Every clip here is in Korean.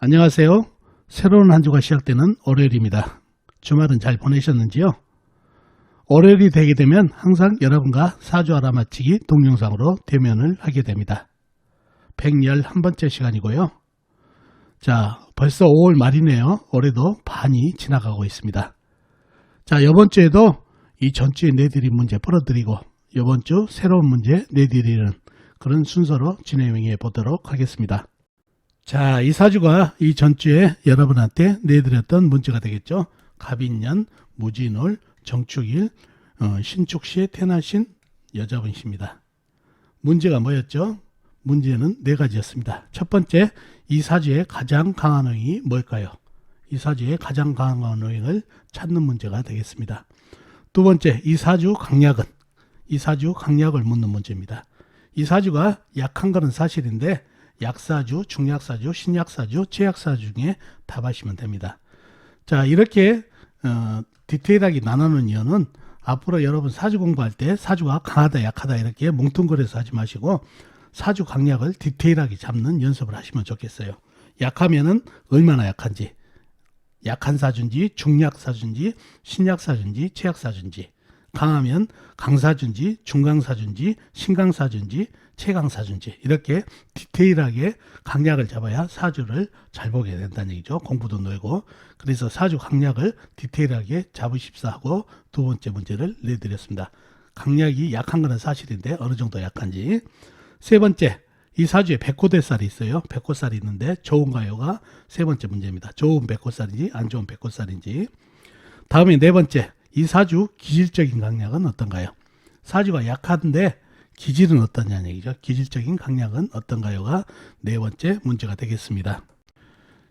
안녕하세요. 새로운 한 주가 시작되는 월요일입니다. 주말은 잘 보내셨는지요? 월요일이 되게 되면 항상 여러분과 사주 알아맞히기 동영상으로 대면을 하게 됩니다. 111번째 시간이고요. 자, 벌써 5월 말이네요. 올해도 반이 지나가고 있습니다. 자, 이번 주에도 이 전주에 내드린 문제 풀어드리고 이번 주 새로운 문제 내드리는 그런 순서로 진행해 보도록 하겠습니다. 자, 이 사주가 이 전주에 여러분한테 내드렸던 문제가 되겠죠. 갑인년, 무진월, 정축일, 신축시에 태어나신 여자분이십니다. 문제가 뭐였죠? 문제는 네 가지였습니다. 첫 번째, 이 사주의 가장 강한 오행이 뭘까요? 이 사주의 가장 강한 오행을 찾는 문제가 되겠습니다. 두 번째, 이 사주 강약은? 이 사주 강약을 묻는 문제입니다. 이 사주가 약한 것은 사실인데 약사주, 중약사주, 신약사주, 최약사주 중에 답하시면 됩니다. 자, 이렇게 디테일하게 나누는 이유는 앞으로 여러분 사주 공부할 때 사주가 강하다 약하다 이렇게 뭉뚱그려서 하지 마시고 사주 강약을 디테일하게 잡는 연습을 하시면 좋겠어요. 약하면은 얼마나 약한지, 약한 사주인지 중약사주인지 신약사주인지 최약사주인지, 강하면 강사주인지 중강사주인지 신강사주인지 최강사주인지 이렇게 디테일하게 강약을 잡아야 사주를 잘 보게 된다는 얘기죠. 공부도 늘고. 그래서 사주 강약을 디테일하게 잡으십사 하고 두 번째 문제를 내드렸습니다. 강약이 약한 것은 사실인데 어느 정도 약한지. 세 번째, 이 사주에 백호대살이 있어요. 백호살이 있는데 좋은가요가 세 번째 문제입니다. 좋은 백호살인지 안 좋은 백호살인지. 다음에 네 번째, 이 사주 기질적인 강약은 어떤가요? 사주가 약한데 기질은 어떠냐는 얘기죠. 기질적인 강약은 어떤가요가 네 번째 문제가 되겠습니다.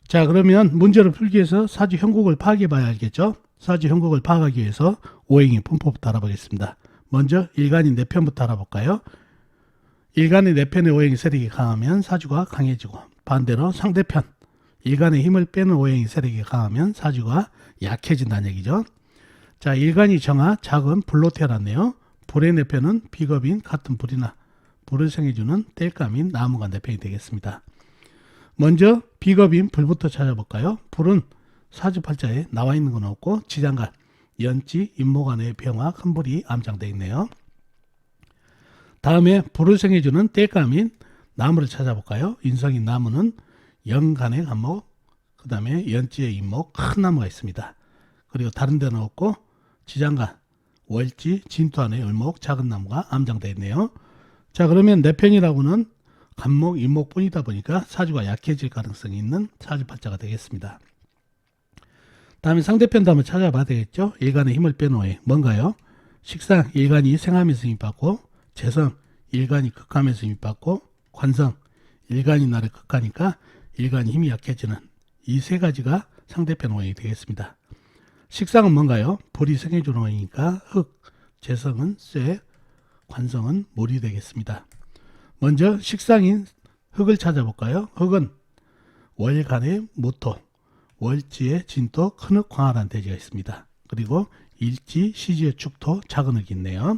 자, 그러면 문제를 풀기 위해서 사주 형국을 파악해 봐야 알겠죠? 사주 형국을 파악하기 위해서 오행의 분포부터 알아보겠습니다. 먼저 일간인 내 편부터 알아볼까요? 일간의 내 편의 오행이 세력이 강하면 사주가 강해지고, 반대로 상대편 일간의 힘을 빼는 오행이 세력이 강하면 사주가 약해진다는 얘기죠. 자, 일간이 정화 작은 불로 태어났네요. 불의 내편은 비겁인 같은 불이나 불을 생해주는 땔감인 나무가 내편이 되겠습니다. 먼저 비겁인 불부터 찾아볼까요? 불은 사주팔자에 나와 있는 건 없고 지장간, 연지, 임목간의 병화, 큰 불이 암장되어 있네요. 다음에 불을 생해주는 땔감인 나무를 찾아볼까요? 인성인 나무는 연간의 간목, 그 다음에 연지의 임목, 큰 나무가 있습니다. 그리고 다른 데는 없고 지장간, 월지, 진토 안에 을목, 작은 나무가 암장되어 있네요. 자, 그러면 내 편이라고는 간목, 임목뿐이다 보니까 사주가 약해질 가능성이 있는 사주팔자가 되겠습니다. 다음에 상대편도 한번 찾아봐야 되겠죠. 일간의 힘을 빼놓은 뭔가요? 식상, 일간이 생하면서 힘받고, 재성, 일간이 극하면서 힘받고, 관성, 일간이 나를 극하니까 일간이 힘이 약해지는 이 세 가지가 상대편 오행이 되겠습니다. 식상은 뭔가요? 불이 생해주는 오행이니까 흙, 재성은 쇠, 관성은 물이 되겠습니다. 먼저 식상인 흙을 찾아볼까요? 흙은 월간의 무토, 월지의 진토, 큰흙, 광활한 대지가 있습니다. 그리고 일지, 시지의 축토, 작은 흙이 있네요.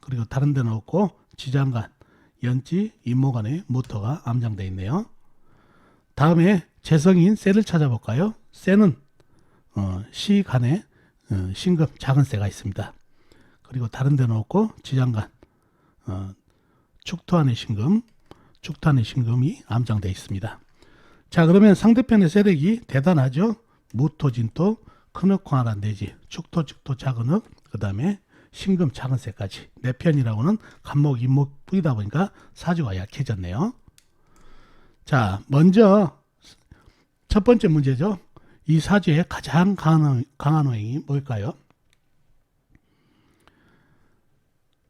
그리고 다른 데는 없고 지장간, 연지, 임목간의 무토가 암장되어 있네요. 다음에 재성인 쇠를 찾아볼까요? 쇠는 시간에 신금, 작은 쇠가 있습니다. 그리고 다른 데는 없고 지장간, 축토 안의 신금, 축토 안의 신금이 암장되어 있습니다. 자, 그러면 상대편의 세력이 대단하죠. 무토, 진토, 큰흙, 광활한 대지, 축토, 축토, 작은 흙, 그 다음에 신금, 작은 쇠까지. 내 편이라고는 간목, 임목 뿌리다 보니까 사주가 약해졌네요. 자, 먼저 첫 번째 문제죠. 이 사주의 가장 강한 오행이 뭘까요?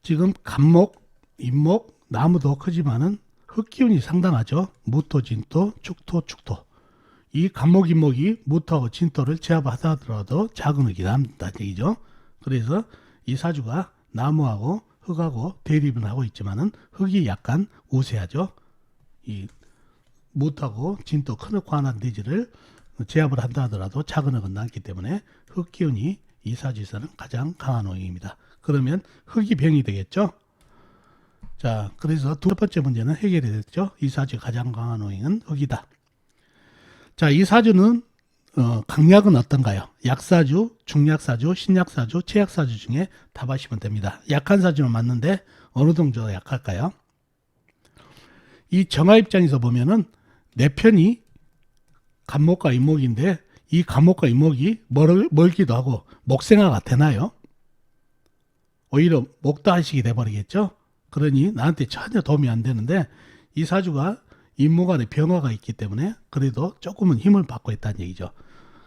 지금 간목, 임목, 나무도 크지만은 흙기운이 상당하죠. 무토, 진토, 축토, 축토. 이 간목, 임목이 무토하고 진토를 제압하다 하더라도 작은 흙이 남는다는 얘기죠. 그래서 이 사주가 나무하고 흙하고 대립은 하고 있지만은 흙이 약간 우세하죠. 이 무토하고 진토, 큰흙, 광활한 대지를 제압을 한다 하더라도 작은 흙은 남기 때문에 흙기운이 이 사주에서는 가장 강한 오행입니다. 그러면 흙이 병이 되겠죠. 자, 그래서 두 번째 문제는 해결이 됐죠. 이 사주의 가장 강한 오행은 흙이다. 자, 이 사주는 강약은 어떤가요? 약사주, 중약사주, 신약사주, 최약사주 중에 답하시면 됩니다. 약한 사주는 맞는데 어느 정도 약할까요? 이 정화 입장에서 보면은 내 편이 간목과 임목인데 이 간목과 임목이 멀기도 하고 목생화가 되나요? 오히려 목다하식이 돼버리겠죠? 그러니 나한테 전혀 도움이 안 되는데 이 사주가 임목 안에 병화가 있기 때문에 그래도 조금은 힘을 받고 있다는 얘기죠.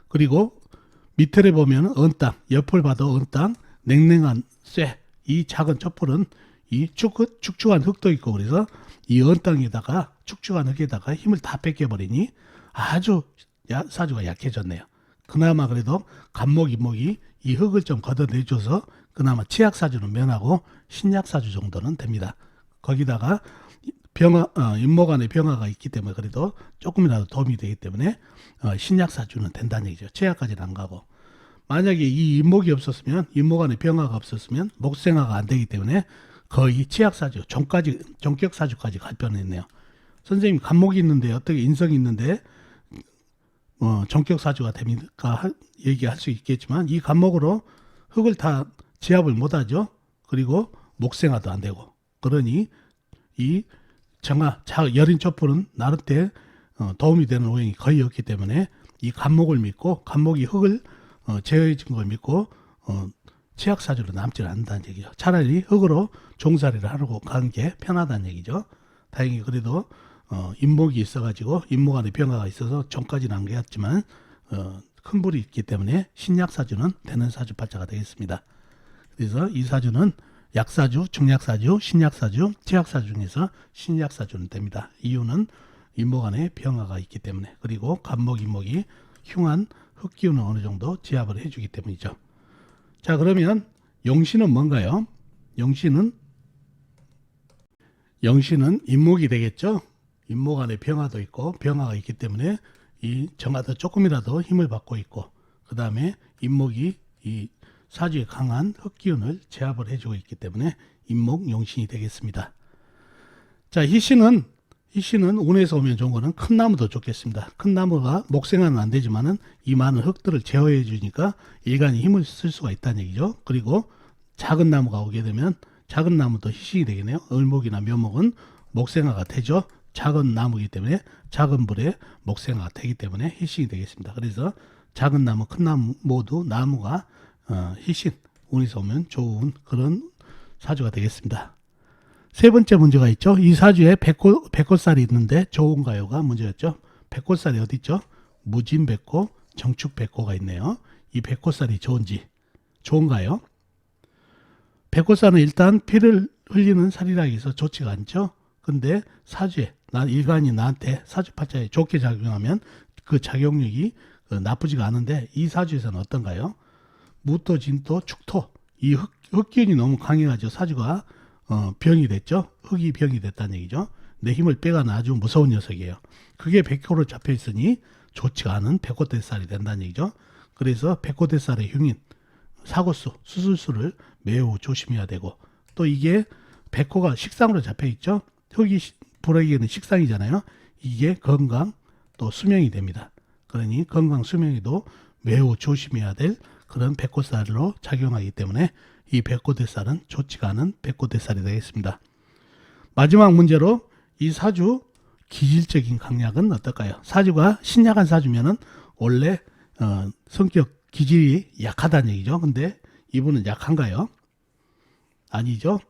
그리고 밑에 보면 언땅, 옆을 봐도 언땅, 냉랭한 쇠, 이 작은 촛불은 이 축축한 흙도 있고 그래서 이 언땅에다가 축축한 흙에다가 힘을 다 뺏겨버리니 아주 사주가 약해졌네요. 그나마 그래도 간목, 임목이 이 흙을 좀 걷어내줘서 그나마 치약사주는 면하고 신약사주 정도는 됩니다. 거기다가 임목 안에 병화가 있기 때문에 그래도 조금이라도 도움이 되기 때문에 신약사주는 된다는 얘기죠. 치약까지는 안 가고. 만약에 이 임목이 없었으면, 임목 안에 병화가 없었으면 목생화가 안 되기 때문에 거의 치약사주, 종격사주까지 갈 뻔했네요. 선생님 간목이 있는데 어떻게 인성이 있는데 종격사주가 됩니까? 얘기할 수 있겠지만 이 간목으로 흙을 다 제압을 못하죠. 그리고 목생화도 안 되고. 그러니 이 정화, 여린 촛불은 나한테 도움이 되는 오행이 거의 없기 때문에 이 간목을 믿고 간목이 흙을 제어해 준 걸 믿고 치약사주로 남지는 않는다는 얘기죠. 차라리 흙으로 종살이를 하려고 가는 게 편하다는 얘기죠. 다행히 그래도 임목이 있어가지고 임목 안에 병화가 있어서 종까지는 안 갔지만 큰 불이 있기 때문에 신약사주는 되는 사주팔자가 되겠습니다. 그래서 이 사주는 약사주, 중약사주, 신약사주, 치약사주 중에서 신약사주는 됩니다. 이유는 임목 안에 병화가 있기 때문에 그리고 간목, 임목이 흉한 흙기운을 어느 정도 제압을 해주기 때문이죠. 자, 그러면 용신은 뭔가요? 용신은 임목이 되겠죠. 임목 안에 병화도 있고 병화가 있기 때문에 이 정화도 조금이라도 힘을 받고 있고 그 다음에 임목이 이 사주에 강한 흙기운을 제압을 해주고 있기 때문에 임목 용신이 되겠습니다. 자, 희신은 운에서 오면 좋은 거는 큰 나무도 좋겠습니다. 큰 나무가 목생화는 안 되지만은 이 많은 흙들을 제어해 주니까 일간이 힘을 쓸 수가 있다는 얘기죠. 그리고 작은 나무가 오게 되면 작은 나무도 희신이 되겠네요. 을목이나 묘목은 목생화가 되죠. 작은 나무이기 때문에 작은 불에 목생화가 되기 때문에 희신이 되겠습니다. 그래서 작은 나무, 큰 나무 모두 나무가 희신, 운에서 오면 좋은 그런 사주가 되겠습니다. 세 번째 문제가 있죠. 이 사주에 백꽃살이 있는데 좋은가요가 문제였죠. 백꽃살이 어디 있죠? 무진백꽃, 정축백꽃가 있네요. 이 백꽃살이 좋은가요? 백꽃살은 일단 피를 흘리는 살이라고 해서 좋지가 않죠. 근데 사주에 일간이 나한테 사주팔자에 좋게 작용하면 그 작용력이 나쁘지가 않은데 이 사주에서는 어떤가요? 무토, 진토, 축토 이 흙기운이 너무 강해가지고 사주가 병이 됐죠. 흙이 병이 됐다는 얘기죠. 내 힘을 빼가는 아주 무서운 녀석이에요. 그게 백호로 잡혀 있으니 좋지가 않은 백호대살이 된다는 얘기죠. 그래서 백호대살의 흉인, 사고수, 수술수를 매우 조심해야 되고 또 이게 백호가 식상으로 잡혀 있죠. 흙이 불에게는 식상이잖아요. 이게 건강 또 수명이 됩니다. 그러니 건강 수명에도 매우 조심해야 될 그런 백호살로 작용하기 때문에 이 백호대살은 좋지가 않은 백호대살이 되겠습니다. 마지막 문제로 이 사주 기질적인 강약은 어떨까요? 사주가 신약한 사주면은 원래 성격 기질이 약하다는 얘기죠. 근데 이분은 약한가요? 아니죠.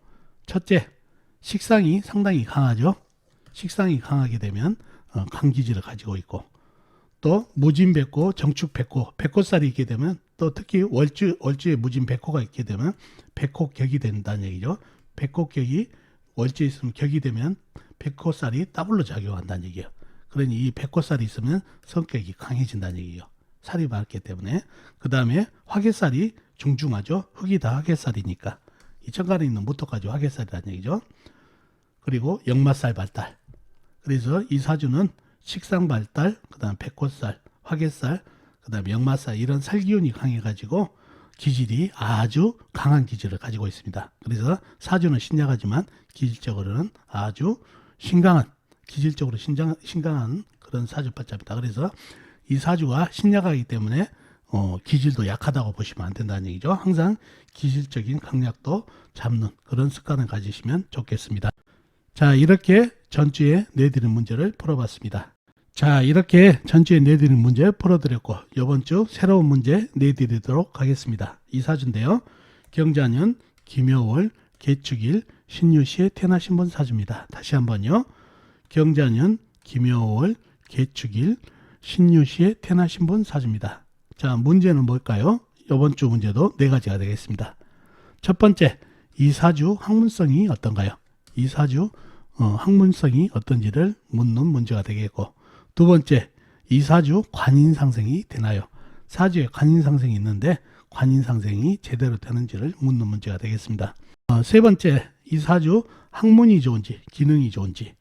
첫째, 식상이 상당히 강하죠. 식상이 강하게 되면 강기질을 가지고 있고 또 무진백호, 정축백호, 백호살이 있게 되면 또 특히 월주에 무진백호가 있게 되면 백호격이 된다는 얘기죠. 백호격이 월주에 있으면 격이 되면 백호살이 더블로 작용한다는 얘기예요. 그러니 이 백호살이 있으면 성격이 강해진다는 얘기예요. 살이 많기 때문에. 그 다음에 화개살이 중중하죠. 흙이 다 화개살이니까. 이 천간에 있는 무토까지 화개살이라는 얘기죠. 그리고 역마살 발달. 그래서 이 사주는 식상 발달, 그 다음 백호살, 화개살, 그 다음 역마살 이런 살기운이 강해가지고 기질이 아주 강한 기질을 가지고 있습니다. 그래서 사주는 신약하지만 기질적으로는 아주 기질적으로 신강한 그런 사주팔자입니다. 그래서 이 사주가 신약하기 때문에 기질도 약하다고 보시면 안 된다는 얘기죠. 항상 기질적인 강약도 잡는 그런 습관을 가지시면 좋겠습니다. 자, 이렇게 전주에 내드린 문제를 풀어봤습니다. 자, 이렇게 전주에 내드린 문제 풀어드렸고 이번 주 새로운 문제 내드리도록 하겠습니다. 이 사주인데요. 경자년 김여월 개축일 신유시에 태어나신 분 사주입니다. 다시 한번요. 경자년 김여월 개축일 신유시에 태어나신 분 사주입니다. 자, 문제는 뭘까요? 이번 주 문제도 4가지가 되겠습니다. 첫 번째, 이 사주 학문성이 어떤가요? 이 사주 학문성이 어떤지를 묻는 문제가 되겠고, 두 번째, 이 사주 관인상생이 되나요? 사주에 관인상생이 있는데 관인상생이 제대로 되는지를 묻는 문제가 되겠습니다. 세 번째, 이 사주 학문이 좋은지 기능이 좋은지,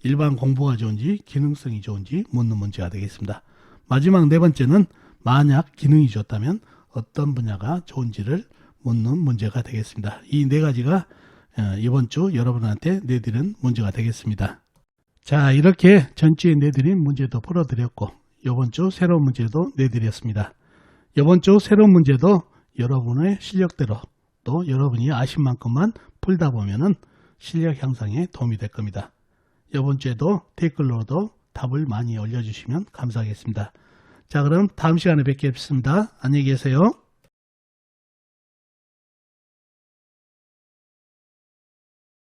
일반 공부가 좋은지 기능성이 좋은지 묻는 문제가 되겠습니다. 마지막 네 번째는 만약 기능이 좋다면 어떤 분야가 좋은지를 묻는 문제가 되겠습니다. 이 4가지가 이번 주 여러분한테 내드린 문제가 되겠습니다. 자, 이렇게 전주에 내드린 문제도 풀어드렸고 이번 주 새로운 문제도 내드렸습니다. 이번 주 새로운 문제도 여러분의 실력대로 또 여러분이 아신 만큼만 풀다 보면은 실력 향상에 도움이 될 겁니다. 이번 주에도 댓글로도 답을 많이 올려주시면 감사하겠습니다. 자, 그럼 다음 시간에 뵙겠습니다. 안녕히 계세요.